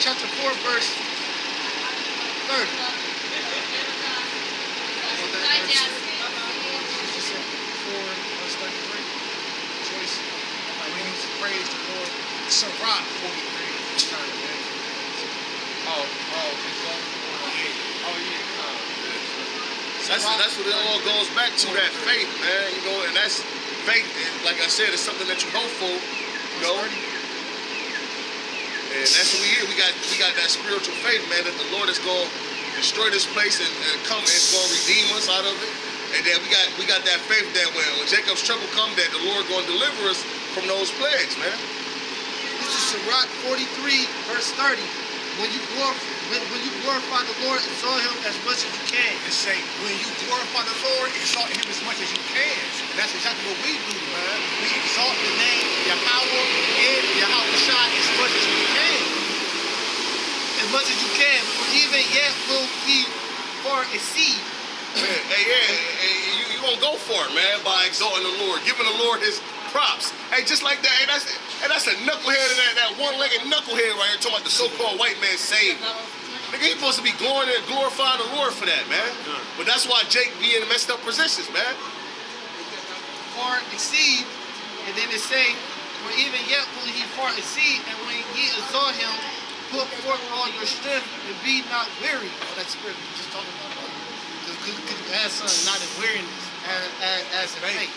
chapter 4, verse 30. Choice. We need to praise the Lord. Sirach 43. Oh, yeah. That's what it all goes back to, that faith, man. You know, and that's faith. Like I said, it's something that you hope for. You know. And that's what we hear. We got that spiritual faith, man, that the Lord is going to destroy this place and come and it's going to redeem us out of it. And then we got that faith that when Jacob's trouble come, that the Lord going to deliver us from those plagues, man. This is Sirach 43, verse 30. When you glorify the Lord, exalt him as much as you can. And say, when you glorify the Lord, exalt him as much as you can. And that's exactly what we do, man. We exalt the name Yahweh and Yahweh Shai as much as we can. As much as you can. For even yet will he far exceed. You gonna go for it, man, by exalting the Lord, giving the Lord his props. Hey, just like that. That's a knucklehead, that one-legged knucklehead right here talking about the so-called white man saved. Nigga, he supposed to be glorifying the Lord for that, man. But that's why Jake be in messed up positions, man. Far exceed, and then it say, for even yet will he far exceed, and when ye exalt him, put forth all your strength and be not weary. Oh, that's scripture. Just talking about that. Because you have something not in weariness as in faith.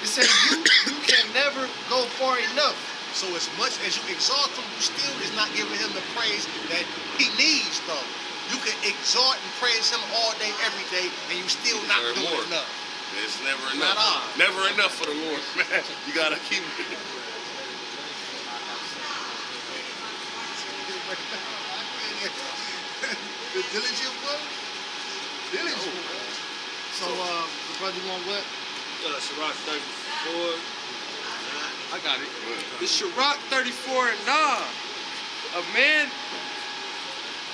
It says you can never go far enough. So as much as you exalt him, you still is not giving him the praise that he needs, though. You can exalt and praise him all day, every day, and you still not doing enough. It's never enough. Never enough for the Lord, man. You gotta keep it. The diligent one? Diligent. So, brother, you want what? Sirach 34. I got it. The Sirach 34 and 9. A man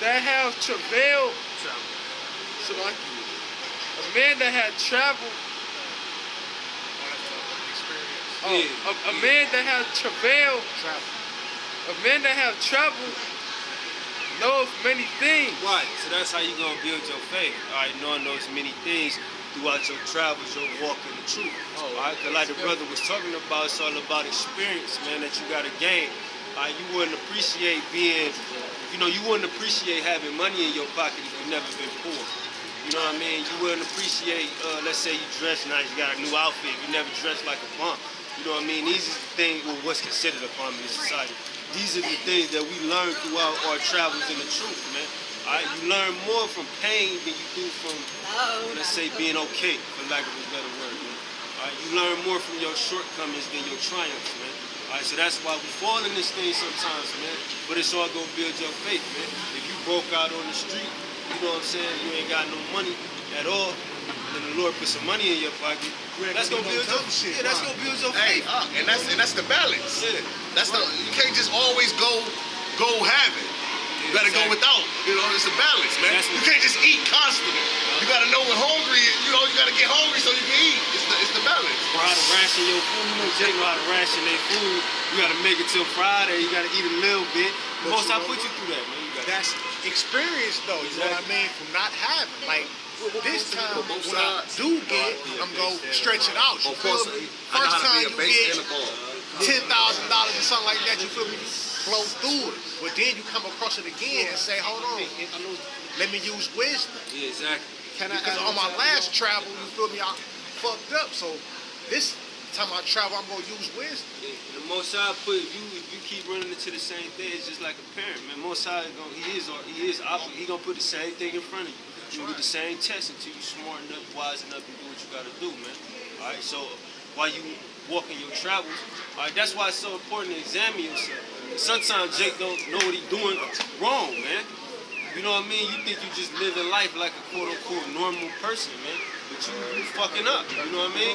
that have travailed. A man that had traveled. A man that has travailed. A man that have traveled knows many things. Right, so that's how you gonna build your faith. All right, knowing those many things throughout your travels, your walk in the truth. All right, because like the brother was talking about, it's all about experience, man, that you gotta gain. All right, you wouldn't appreciate being, you wouldn't appreciate having money in your pocket if you've never been poor. You know what I mean? You wouldn't appreciate, let's say you dress nice, you got a new outfit, you never dressed like a bum. You know what I mean? These are the things, what's considered a bum in society. These are the things that we learn throughout our travels in the truth, man. All right, you learn more from pain than you do from, let's say, being okay, for lack of a better word, man. All right, you learn more from your shortcomings than your triumphs, man. All right, so that's why we fall in this thing sometimes, man. But it's all gonna build your faith, man. If you broke out on the street, you know what I'm saying, you ain't got no money at all, then the Lord put some money in your pocket. That's gonna build your faith. Yeah, that's gonna build your faith. And that's the balance. Yeah. You can't just always go have it. You gotta go without. It's a balance, man. You can't just eat constantly. You gotta know when hungry. You gotta get hungry so you can eat. It's the balance. Know how to ration your food. Jake know how to ration their food. You gotta make it till Friday. You gotta eat a little bit. Most I put you through that, man. That's experience, though. You know what I mean? From not having, like. This time, when I do get, I'm going to stretch it out. You feel me? First time you get $10,000 or something like that, you feel me? Blow through it. But then you come across it again and say, hold on, let me use wisdom. Yeah, exactly. Because on my last travel, you feel me, I fucked up. So this time I travel, I'm going to use wisdom. Yeah. The Most High if you keep running into the same thing, it's just like a parent, man. Most High, he going to put the same thing in front of you. You get the same test until you smart enough, wise enough to do what you gotta do, man. All right, so while you walking your travels, all right, that's why it's so important to examine yourself. Sometimes Jake don't know what he's doing wrong, man. You know what I mean? You think you just living life like a quote-unquote normal person, man, but you fucking up. You know what I mean?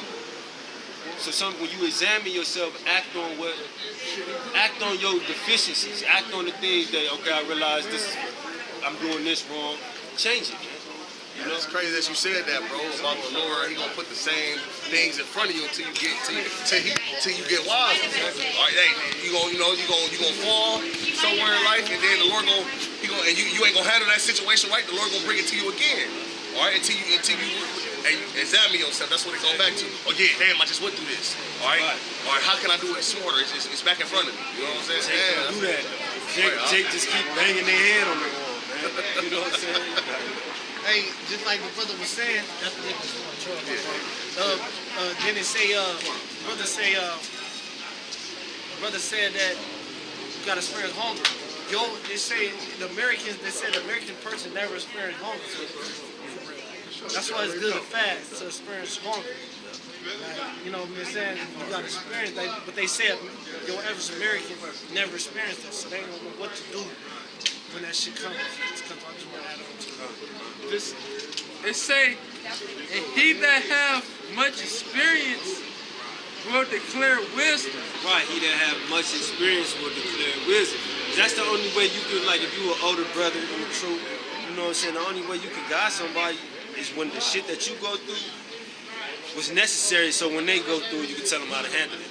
So when you examine yourself, act on your deficiencies, act on the things that, okay, I realize I'm doing this wrong. Change it, man. You know, it's crazy that you said that, bro. About the Lord, He gonna put the same things in front of you until you get till you get wise. All right, hey, you gonna fall somewhere in life, and then the Lord and you ain't gonna handle that situation right. The Lord gonna bring it to you again. All right, until you examine yourself. That's what it goes back to. Oh yeah, damn, I just went through this. All right, how can I do it smarter? It's back in front of me. You know what I'm saying? Jake do that. Jake just keep banging their head on the wall, man. You know what I'm saying? Hey, just like the brother was saying, then it say, brother said that you gotta experience hunger. They say the Americans, they said the American person never experienced hunger. So that's why it's good to fast, to experience hunger. Like, you know what I'm saying? You gotta experience that, but they said your average American never experienced that, so they don't know what to do when that shit comes. It's because I just want to add on to This, it say, and he that have much experience will declare wisdom. Right, he that have much experience will declare wisdom. That's the only way you can, like, if you an older brother in the truth, you know what I'm saying, the only way you can guide somebody is when the shit that you go through was necessary, so when they go through it, you can tell them how to handle it.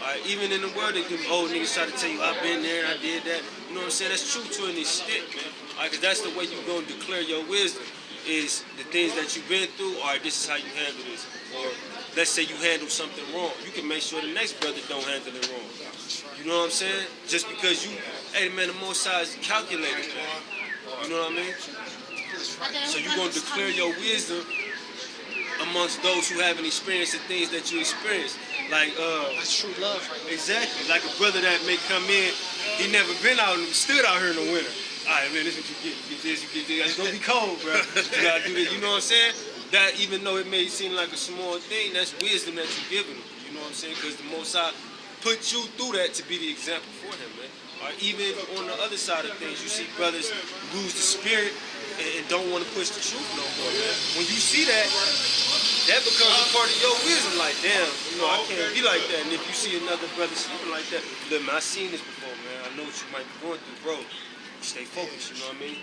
Alright, even in the world, they can old niggas try to tell you, I've been there and I did that. You know what I'm saying? That's true to an extent, man. Alright, because that's the way you gonna declare your wisdom, is the things that you've been through. Alright, this is how you handle this. Or let's say you handle something wrong, you can make sure the next brother don't handle it wrong. You know what I'm saying? Just because you, hey man, the Most High is calculated, man. You know what I mean? So you're gonna declare your wisdom amongst those who haven't experienced the things that you experienced. Like, that's true love. exactly. Like a brother that may come in, he never been out, stood out here in the winter. All right, man, this is what you get. You get this, you get this. It's gonna be cold, bro. You gotta do this. You know what I'm saying? That, even though it may seem like a small thing, that's wisdom that you're giving them. You know what I'm saying? Because the Most High put you through that to be the example for him, man. Or even on the other side of things, you see brothers lose the spirit and don't want to push the truth no more, man. When you see that, that becomes a part of your wisdom. Like, damn, you know, I can't be like that. And if you see another brother sleeping like that, look, man, I seen this before, man. I know what you might be going through, bro. Stay focused, you know what I mean?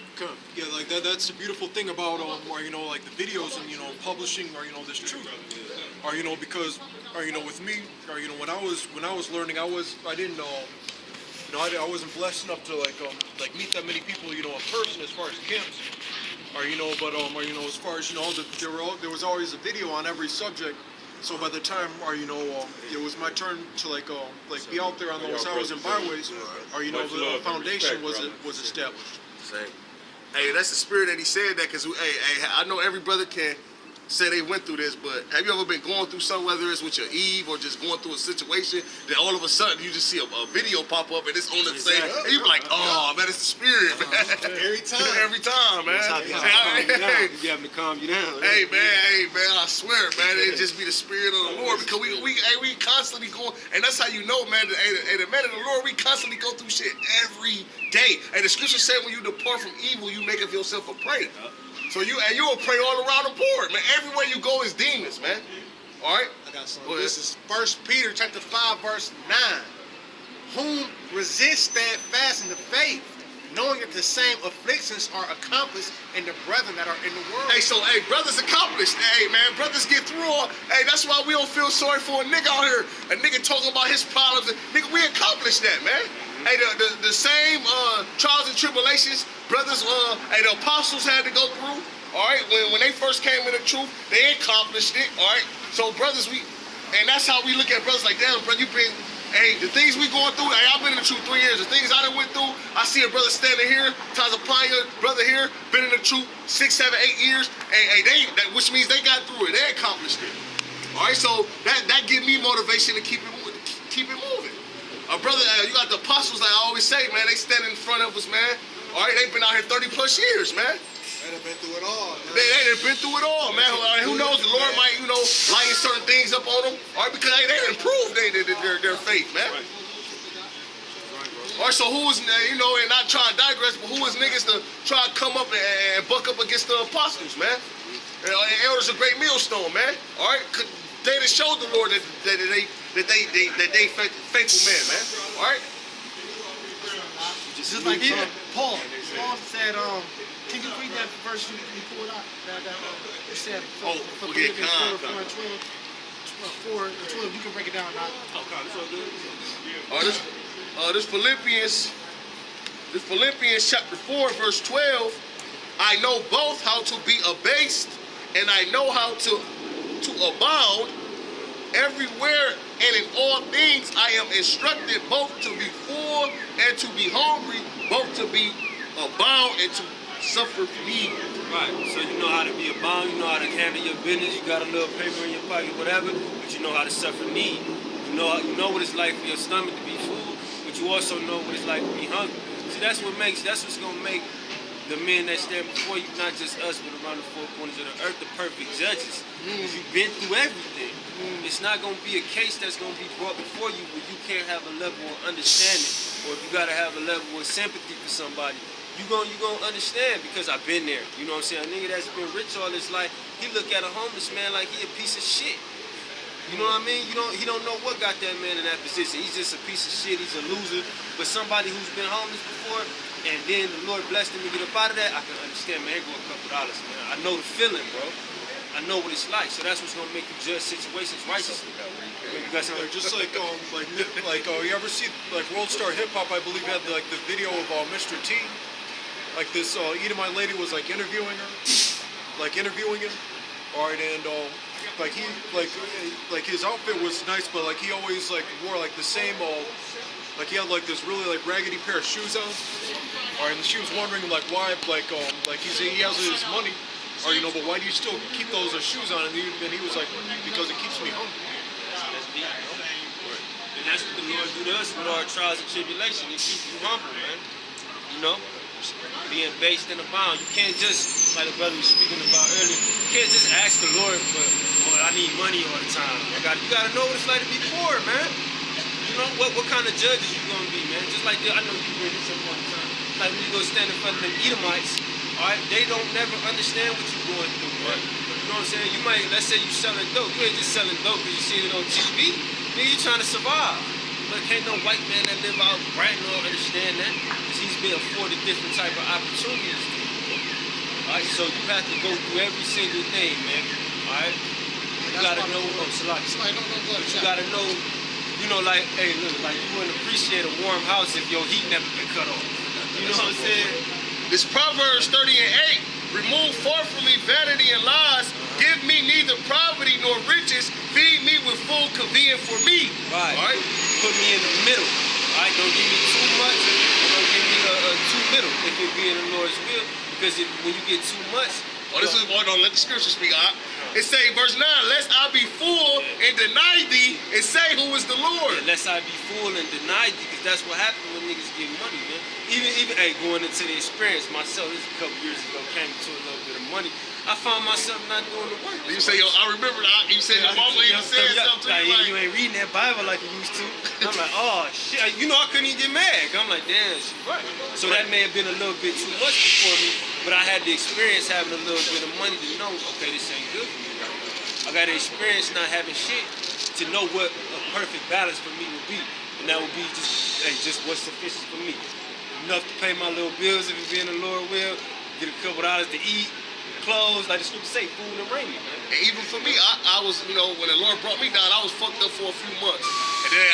Yeah, like that's the beautiful thing about or you know, like the videos and, you know, publishing, or, you know, this truth, or, you know, because, or, you know, with me, or, you know, when I was learning, I didn't know, you know, I wasn't blessed enough to like meet that many people, you know, in person as far as camps, or, you know, but or, you know, as far as, you know, there was always a video on every subject. So by the time, or, you know, it was my turn to like be out there on those highways and byways, or, you know, the foundation was established. Same. Hey, that's the spirit that he said that, because, hey, I know every brother can say they went through this, but have you ever been going through something, whether it's with your Eve or just going through a situation, that all of a sudden you just see a video pop up and it's on the same, and you be like, oh, man, it's the spirit, man. Every time. Every time, man. You having to calm you down. Hey, man, I swear, man, it just be the spirit of the Lord, because we constantly go, and that's how you know, man, the man of the Lord, we constantly go through shit every day. And the scripture said when you depart from evil, you make of yourself a prey. So you will pray all around the board, man. Everywhere you go is demons, man. All right? I got something. This is 1 Peter chapter 5, verse 9. Whom resist steadfast in the faith, knowing that the same afflictions are accomplished in the brethren that are in the world. Hey, so, brothers accomplished. Hey, man, brothers get through all. Hey, that's why we don't feel sorry for a nigga out here. A nigga talking about his problems. Nigga, we accomplished that, man. Hey, the same trials and tribulations, brothers, the apostles had to go through. All right, when they first came in the truth, they accomplished it. All right, so brothers, and that's how we look at brothers. Like, damn, bro, you been. Hey, the things we going through, hey, I've been in the truth 3 years. The things I done went through, I see a brother standing here, Tazapaya, brother here, been in the truth 6, 7, 8 years, and which means they got through it, they accomplished it. All right, so that give me motivation to keep it moving. Brother, you got the apostles, like I always say, man, they standing in front of us, man. All right, they've been out here 30 plus years, man. They done been through it all. Man. They done been through it all, man. Who knows? The Lord might, you know, lighten certain things up on them. All right, because they improved their faith, man. All right, so who is, you know, and not trying to digress, but who is niggas to try to come up and buck up against the apostles, man? Elders a great millstone, man. All right, they done showed the Lord that they faithful men, man. All right. Just like Paul said, can you read that verse you pulled out? It said, Oh, okay, Philippians 4 con. and 12. 4 and 12, you can break it down now. Okay, it's all good. This Philippians chapter 4, verse 12. I know both how to be abased and I know how to abound. Everywhere and in all things I am instructed both to be full and to be hungry, both to be abound and to suffer need. Right, so you know how to be abound, you know how to handle your business, you got a little paper in your pocket, whatever, but you know how to suffer need. You know what it's like for your stomach to be full, but you also know what it's like to be hungry. See, that's what's gonna make the men that stand before you, not just us, but around the four corners of the earth, the perfect judges. Because you've been through everything. It's not going to be a case that's going to be brought before you where you can't have a level of understanding, or if you got to have a level of sympathy for somebody, you're going to understand because I've been there. You know what I'm saying? A nigga that's been rich all his life, he look at a homeless man like he a piece of shit. You know what I mean? He don't know what got that man in that position. He's just a piece of shit. He's a loser. But somebody who's been homeless before, and then the Lord blessed him to get up out of that, I can understand, man. Here go a couple dollars, man. I know the feeling, bro. I know what it's like. So that's what's gonna make you judge situations righteously. You got something? Just like you ever see like World Star Hip Hop? I believe had like the video of Mr. T. Like this Edomite lady was like interviewing him. All right, and like he like his outfit was nice, but like he always like wore like the same like he had like this really like raggedy pair of shoes on. All right, and she was wondering like why like he has his money, or but why do you still keep those shoes on? And he was like, because it keeps me hungry. That's deep, bro. And that's what the Lord do to us with our trials and tribulation. He keeps you humble, man. You know? Being based in the bound. You can't just, like the brother was speaking about earlier, you can't just ask the Lord for, I need money all the time. You gotta know what it's like to be poor, man. You know, what kind of judges you gonna be, man? Just like I know you hear this all the time. Like when you go stand in front of them Edomites, all right, they don't never understand what you're going through, man. You know what I'm saying? You might, let's say you selling dope. You ain't just selling dope because you seen it on TV. Nigga, you trying to survive. But can't no white man that live out Brighton don't understand that. Because he's been afforded different type of opportunities. Alright, so you have to go through every single thing, man. Alright? You gotta know, you gotta know, like, hey, look, like you wouldn't appreciate a warm house if your heat never been cut off. You know what I'm saying? This Proverbs 30 and 8. Remove far from me vanity and lies. Give me neither poverty nor riches. Feed me with full convenience for me. Right. All right. Put me in the middle. All right. Don't give me too much. Don't give me too little. If it be in the Lord's will, because when you get too much. This is one. Don't let the scripture speak. It say verse 9. Lest I be full and deny thee, and say who is the Lord. Lest I be full and deny thee, because that's what happens when niggas get money, man. Even hey, going into the experience myself, this a couple years ago, came into a little bit of money. I found myself not doing the work. You say, I remember that. You said your mama even said something to you. You ain't reading that Bible like you used to. I'm like, oh shit. I couldn't even get mad. I'm like, damn, she's right. So that may have been a little bit too much for me, but I had the experience having a little bit of money to know, okay, this ain't good for me right now. I got the experience not having shit to know what a perfect balance for me would be. And that would be just what's sufficient for me. Enough to pay my little bills if it be in the Lord will, get a couple dollars to eat, clothes, like the scripture say, food and raiment, man. And even for me, I was, when the Lord brought me down, I was fucked up for a few months. And then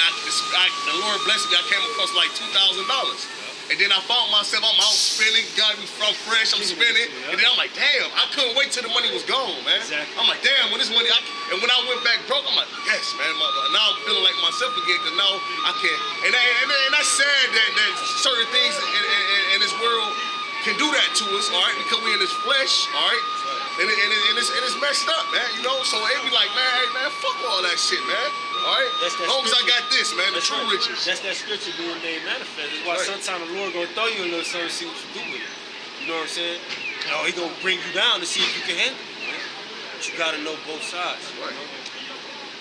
the Lord blessed me, I came across like $2,000. And then I found myself, I'm out spending, got me from fresh, I'm spending. And then I'm like, damn, I couldn't wait till the money was gone, man. Exactly. I'm like, damn, when this money, and when I went back broke, I'm like, yes, man, now I'm feeling like myself again, because now I can't. And that's sad that certain things in this world can do that to us, all right, because we in this flesh, all right, and it's messed up, man, so it be like, man, hey, man, fuck all that shit, man, all right, as long as I got this, man, the true riches. That's that scripture being made manifest. That's why sometimes the Lord gonna throw you a little something to see what you do with it. You know what I'm saying? He gonna bring you down to see if you can handle it, man. But you gotta know both sides. Right.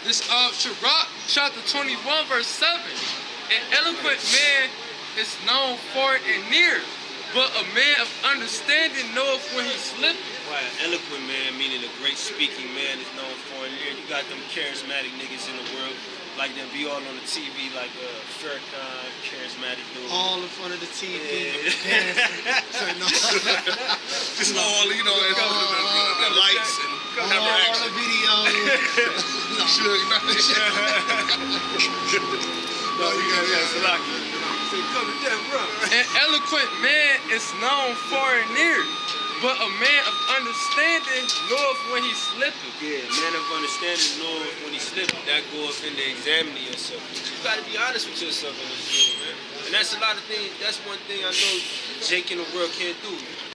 This Sirach chapter 21 verse 7. An eloquent man is known far and near, but a man of understanding knoweth when he slippeth. Right, an eloquent man, meaning a great speaking man, is known for and near. You got them charismatic niggas in the world, like them be all on the TV, like Farrakhan, charismatic dude. All in front of the TV. Yeah. Dancing. Just all, you know, the lights and camera All the action. videos. Suge Knight. No, you got Salaki. Say, come to death, bro. An eloquent man is known far and near, but a man of understanding knoweth when he slippeth. Yeah, man of understanding knoweth when he slipping. That goes into examining yourself. You gotta be honest with yourself in this field, man. And that's a lot of things. That's one thing I know Jake in the world can't do.